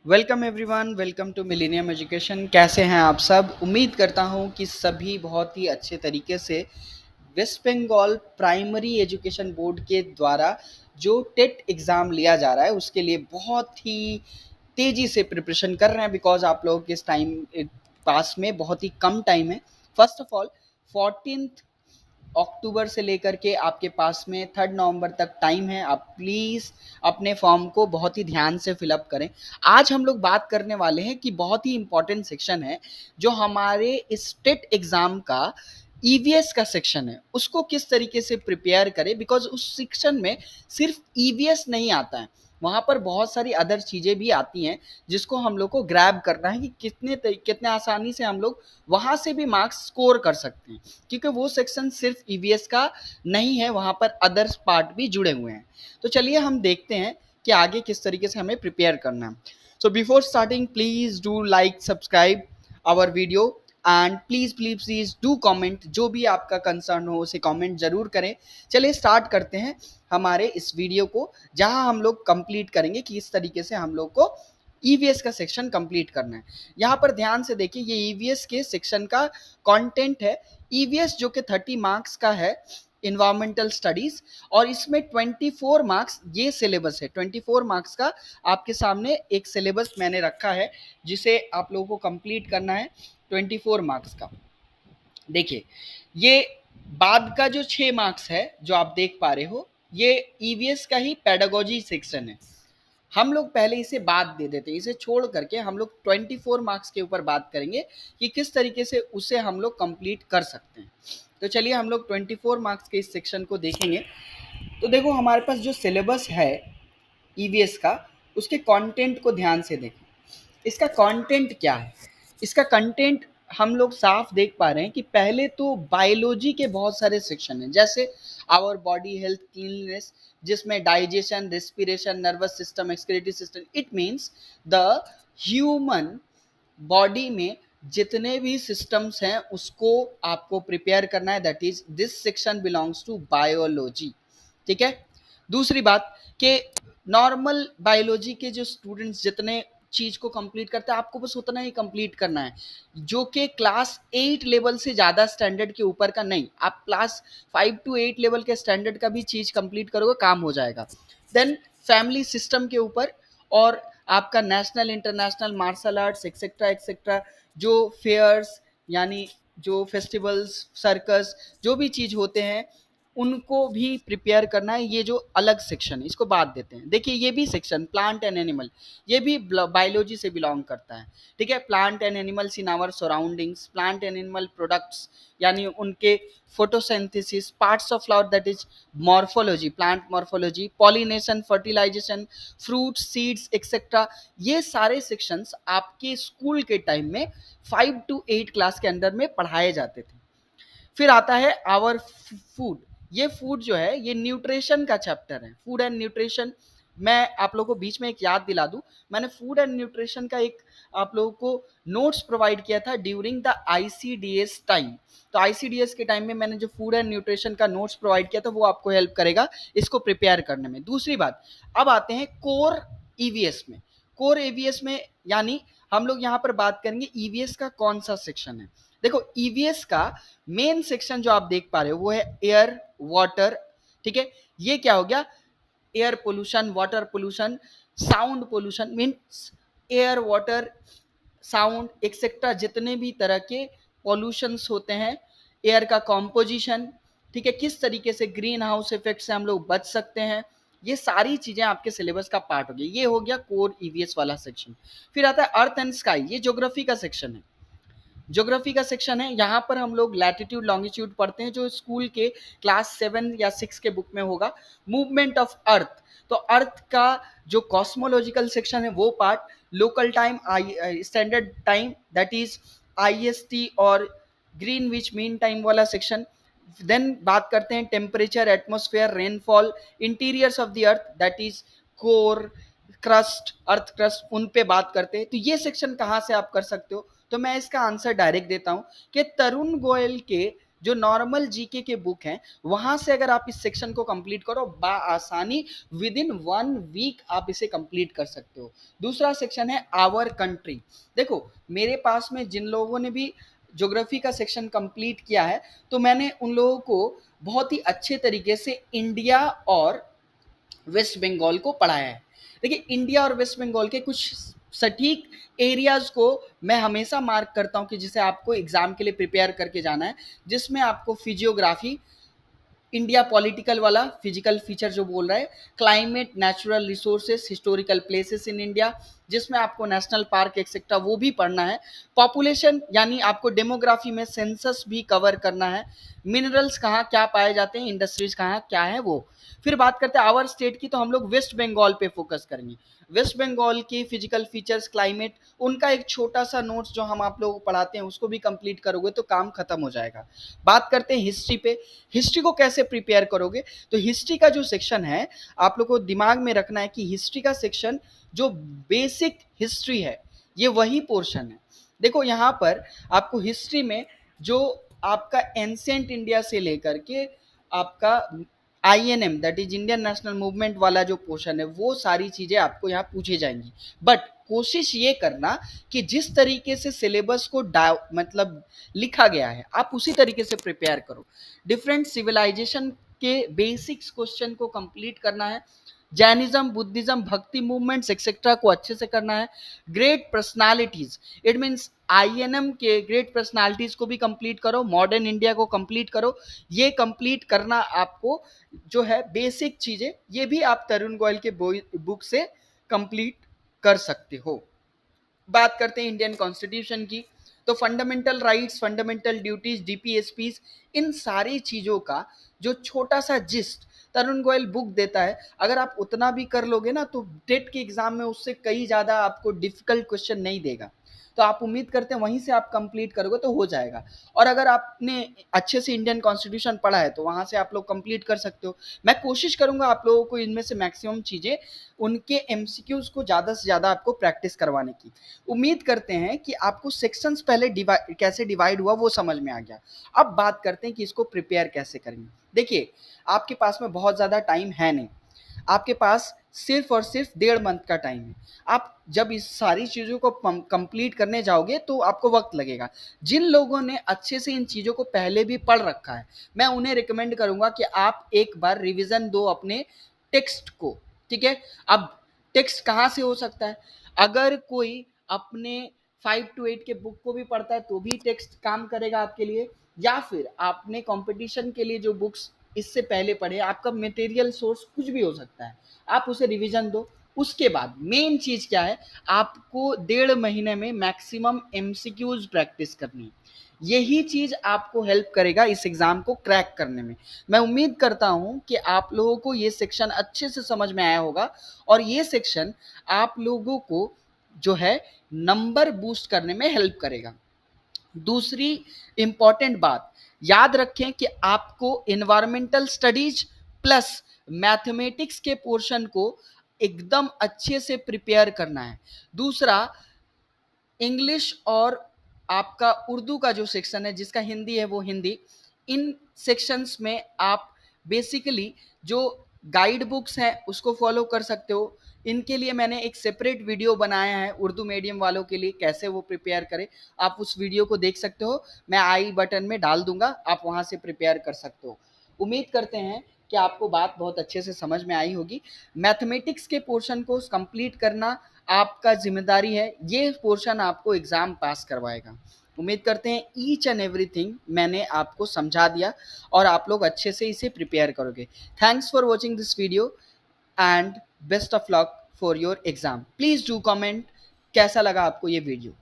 Welcome everyone, welcome to Millennium Education. कैसे हैं आप सब? उम्मीद करता हूं कि सभी बहुत ही अच्छे तरीके से West Bengal primary education board के द्वारा जो टेट एग्ज़ाम लिया जा रहा है उसके लिए बहुत ही तेज़ी से प्रिपरेशन कर रहे हैं। बिकॉज आप लोगों के इस टाइम पास में बहुत ही कम टाइम है। फर्स्ट ऑफ ऑल 14 अक्टूबर से लेकर के आपके पास में 3 नवंबर तक टाइम है। आप प्लीज़ अपने फॉर्म को बहुत ही ध्यान से फिलअप करें। आज हम लोग बात करने वाले हैं कि बहुत ही इंपॉर्टेंट सेक्शन है जो हमारे स्टेट एग्ज़ाम का ईवीएस का सेक्शन है, उसको किस तरीके से प्रिपेयर करें। बिकॉज उस सेक्शन में सिर्फ ईवीएस नहीं आता है, वहाँ पर बहुत सारी अदर चीज़ें भी आती हैं जिसको हम लोग को ग्रैब करना है कि कितने आसानी से हम लोग वहाँ से भी मार्क्स स्कोर कर सकते हैं। क्योंकि वो सेक्शन सिर्फ ईवीएस का नहीं है, वहाँ पर अदर्स पार्ट भी जुड़े हुए हैं। तो चलिए हम देखते हैं कि आगे किस तरीके से हमें प्रिपेयर करना है। So before starting please do like subscribe our video and please do comment. जो भी आपका कंसर्न हो उसे कमेंट ज़रूर करें। चलिए स्टार्ट करते हैं हमारे इस वीडियो को, जहां हम लोग कंप्लीट करेंगे कि इस तरीके से हम लोग को ईवीएस का सेक्शन कंप्लीट करना है। यहाँ पर ध्यान से देखिए, ये ईवीएस के सेक्शन का कंटेंट है। ईवीएस जो कि 30 मार्क्स का है, इन्वायरमेंटल स्टडीज, और इसमें 24 मार्क्स ये सिलेबस है। 24 मार्क्स का आपके सामने एक सिलेबस मैंने रखा है जिसे आप लोगों को कंप्लीट करना है 24 मार्क्स का। देखिए, ये बाद का जो 6 मार्क्स है जो आप देख पा रहे हो, ये ईवीएस का ही पेडागोजी सेक्शन है। हम लोग पहले इसे बाद दे देते हैं, इसे छोड़ करके हम लोग 24 मार्क्स के ऊपर बात करेंगे कि किस तरीके से उसे हम लोग कंप्लीट कर सकते हैं। तो चलिए हम लोग 24 मार्क्स के इस सेक्शन को देखेंगे। तो देखो, हमारे पास जो सिलेबस है ईवीएस का, उसके कंटेंट को ध्यान से देखें। इसका कंटेंट क्या है? इसका कंटेंट हम लोग साफ देख पा रहे हैं कि पहले तो बायोलॉजी के बहुत सारे सेक्शन हैं, जैसे आवर बॉडी हेल्थ क्लीननेस, जिसमें digestion, respiration, nervous system, excretory system. It means the human body में जितने भी सिस्टम्स हैं उसको आपको प्रिपेयर करना है। That is this section belongs to biology. ठीक है। दूसरी बात कि नॉर्मल बायोलॉजी के जो स्टूडेंट्स जितने चीज को कंप्लीट करते हैं, आपको बस उतना ही कंप्लीट करना है, जो कि क्लास 8 लेवल से ज़्यादा स्टैंडर्ड के ऊपर का नहीं। आप क्लास 5 to 8 लेवल के स्टैंडर्ड का भी चीज़ कंप्लीट करोगे, काम हो जाएगा। देन फैमिली सिस्टम के ऊपर, और आपका national international martial arts etcetera etcetera, जो फेयर्स यानी जो फेस्टिवल्स, सर्कस, जो भी चीज़ होते हैं उनको भी प्रिपेयर करना है। ये जो अलग सेक्शन है इसको बात देते हैं। देखिए, ये भी सेक्शन प्लांट एंड एनिमल, ये भी बायोलॉजी से बिलोंग करता है। ठीक है। Plant and animals in our surroundings, plant and animal products यानी उनके photosynthesis, parts of flower that is morphology, plant morphology, pollination, fertilisation, fruits, seeds etcetera. ये सारे सेक्शंस आपके स्कूल के टाइम में 5 to 8 क्लास के अंदर में पढ़ाए जाते थे। फिर आता है आवर फूड। ये फूड जो है ये न्यूट्रिशन का चैप्टर है, फूड एंड न्यूट्रिशन। मैं आप लोगों को बीच में एक याद दिला दूं, मैंने फूड एंड न्यूट्रिशन का एक आप लोगों को नोट्स प्रोवाइड किया था ड्यूरिंग द आईसीडीएस टाइम। तो आईसीडीएस के टाइम में मैंने जो फूड एंड न्यूट्रिशन का नोट्स प्रोवाइड किया था वो आपको हेल्प करेगा इसको प्रिपेयर करने में। दूसरी बात, अब आते हैं कोर ईवीएस में। कोर ईवीएस में यानी हम लोग यहाँ पर बात करेंगे ईवीएस का कौन सा सेक्शन है। देखो, ईवीएस का मेन सेक्शन जो आप देख पा रहे हो वो है एयर वाटर। ठीक है। ये क्या हो गया? Air pollution, water pollution, sound pollution, means air, water, sound etcetera, जितने भी तरह के पॉल्यूशंस होते हैं, एयर का कॉम्पोजिशन। ठीक है। किस तरीके से ग्रीन हाउस इफेक्ट से हम लोग बच सकते हैं, ये सारी चीजें आपके सिलेबस का पार्ट हो गई। ये हो गया कोर ईवीएस वाला सेक्शन। फिर आता है अर्थ एंड स्काई, ये ज्योग्राफी का सेक्शन है। ज्योग्राफी का सेक्शन है, यहाँ पर हम लोग लैटिट्यूड लॉन्गिट्यूड पढ़ते हैं जो स्कूल के क्लास 7 या 6 के बुक में होगा। मूवमेंट ऑफ अर्थ, तो अर्थ का जो कॉस्मोलॉजिकल सेक्शन है वो part. Local time, standard time that is IST और ग्रीनविच मीन टाइम वाला सेक्शन। देन बात करते हैं temperature, atmosphere, rainfall, interiors of the earth that is core, crust, earth crust, उन पे बात करते हैं। तो ये सेक्शन कहाँ से आप कर सकते हो? तो मैं इसका आंसर डायरेक्ट देता हूं कि तरुण गोयल के जो नॉर्मल जीके के बुक हैं वहां से अगर आप इस सेक्शन को कंप्लीट करो आसानी विद इन 1 वीक आप इसे कंप्लीट कर सकते हो। दूसरा सेक्शन है आवर कंट्री। देखो मेरे पास में जिन लोगों ने भी ज्योग्राफी का सेक्शन कंप्लीट किया है तो मैंने उन लोगों को बहुत ही अच्छे तरीके से इंडिया और वेस्ट बंगाल को पढ़ाया है। देखिए इंडिया और वेस्ट बंगाल के कुछ सटीक एरियाज को मैं हमेशा मार्क करता हूं कि जिसे आपको एग्जाम के लिए प्रिपेयर करके जाना है, जिसमें आपको फिजियोग्राफी, इंडिया पॉलिटिकल वाला फिजिकल फीचर जो बोल रहा है, climate, natural resources, historical places in India जिसमें आपको नेशनल पार्क एक्सेट्रा वो भी पढ़ना है, पॉपुलेशन यानी आपको डेमोग्राफी में सेंसस भी कवर करना है, मिनरल्स कहाँ क्या पाए जाते हैं, इंडस्ट्रीज कहाँ क्या है वो। फिर बात करते हैं आवर स्टेट की तो हम लोग वेस्ट बंगाल पे फोकस करेंगे। वेस्ट बंगाल की फिजिकल फीचर्स, क्लाइमेट, उनका एक छोटा सा नोट्स जो हम आप लोगों को पढ़ाते हैं उसको भी कंप्लीट करोगे तो काम खत्म हो जाएगा। बात करते हैं हिस्ट्री पे। हिस्ट्री को कैसे प्रिपेयर करोगे, तो हिस्ट्री का जो सेक्शन है आप लोग को दिमाग में रखना है कि हिस्ट्री का सेक्शन जो बेसिक हिस्ट्री है ये वही पोर्शन है। देखो यहाँ पर आपको हिस्ट्री में जो आपका एंशिएंट इंडिया से लेकर के आपका INM that is Indian national movement वाला जो पोर्शन है वो सारी चीजें आपको यहाँ पूछे जाएंगी। बट कोशिश ये करना कि जिस तरीके से सिलेबस को मतलब लिखा गया है आप उसी तरीके से प्रिपेयर करो। डिफरेंट सिविलाइजेशन के बेसिक्स क्वेश्चन को कंप्लीट करना है। जैनिज्म, बुद्धिज्म, भक्ति मूवमेंट्स एक्सेट्रा को अच्छे से करना है। Great personalities, it means INM के ग्रेट पर्सनालिटीज को भी कंप्लीट करो, मॉडर्न इंडिया को कंप्लीट करो। ये कंप्लीट करना आपको जो है बेसिक चीजें ये भी आप तरुण गोयल के बुक से कंप्लीट कर सकते हो। बात करते हैं इंडियन कॉन्स्टिट्यूशन की तो fundamental rights, fundamental duties, DPSPs, इन सारी चीजों का जो छोटा सा जिस्ट तरुण गोयल बुक देता है, अगर आप उतना भी कर लोगे ना तो टेट के एग्जाम में उससे कई ज्यादा आपको डिफिकल्ट क्वेश्चन नहीं देगा। तो आप उम्मीद करते हैं वहीं से आप कंप्लीट करोगे तो हो जाएगा। और अगर आपने अच्छे से इंडियन कॉन्स्टिट्यूशन पढ़ा है तो वहां से आप लोग कंप्लीट कर सकते हो। मैं कोशिश करूंगा आप लोगों को इनमें से मैक्सिमम चीजें उनके MCQs को ज्यादा से ज्यादा आपको प्रैक्टिस करवाने की। उम्मीद करते हैं कि आपको सेक्शंस पहले कैसे डिवाइड हुआ वो समझ में आ गया। अब बात करते हैं कि इसको प्रिपेयर कैसे करेंगे। देखिए आपके पास में बहुत ज़्यादा टाइम है नहीं, आपके पास सिर्फ और सिर्फ 1.5 मंथ का टाइम है। आप जब इस सारी चीज़ों को कंप्लीट करने जाओगे तो आपको वक्त लगेगा। जिन लोगों ने अच्छे से इन चीज़ों को पहले भी पढ़ रखा है मैं उन्हें रिकमेंड करूंगा कि आप एक बार रिवीजन दो अपने टेक्स्ट को, ठीक है। अब टेक्स्ट कहाँ से हो सकता है, अगर कोई अपने 5 to 8 के बुक को भी पढ़ता है तो भी टेक्स्ट काम करेगा आपके लिए, या फिर आपने कंपटीशन के लिए जो बुक्स इससे पहले पढ़े, आपका मटेरियल सोर्स कुछ भी हो सकता है, आप उसे रिवीजन दो। उसके बाद मेन चीज क्या है, आपको 1.5 महीने में मैक्सिमम MCQs प्रैक्टिस करनी है। यही चीज आपको हेल्प करेगा इस एग्जाम को क्रैक करने में। मैं उम्मीद करता हूं कि आप लोगों को ये सेक्शन अच्छे से समझ में आया होगा और ये सेक्शन आप लोगों को जो है नंबर बूस्ट करने में हेल्प करेगा। दूसरी इंपॉर्टेंट बात याद रखें कि आपको एनवायरमेंटल स्टडीज प्लस मैथमेटिक्स के पोर्शन को एकदम अच्छे से प्रिपेयर करना है। दूसरा इंग्लिश और आपका उर्दू का जो सेक्शन है, जिसका हिंदी है वो हिंदी, इन सेक्शंस में आप बेसिकली जो गाइड बुक्स हैं उसको फॉलो कर सकते हो। इनके लिए मैंने एक सेपरेट वीडियो बनाया है उर्दू मीडियम वालों के लिए कैसे वो प्रिपेयर करें, आप उस वीडियो को देख सकते हो, मैं आई बटन में डाल दूंगा, आप वहां से प्रिपेयर कर सकते हो। उम्मीद करते हैं कि आपको बात बहुत अच्छे से समझ में आई होगी। मैथमेटिक्स के पोर्शन को कंप्लीट करना आपका जिम्मेदारी है, ये पोर्शन आपको एग्जाम पास करवाएगा। उम्मीद करते हैं ईच एंड एवरीथिंग मैंने आपको समझा दिया और आप लोग अच्छे से इसे प्रिपेयर करोगे। Thanks for watching this video and best of luck for your exam. Please do comment कैसा लगा आपको ये वीडियो।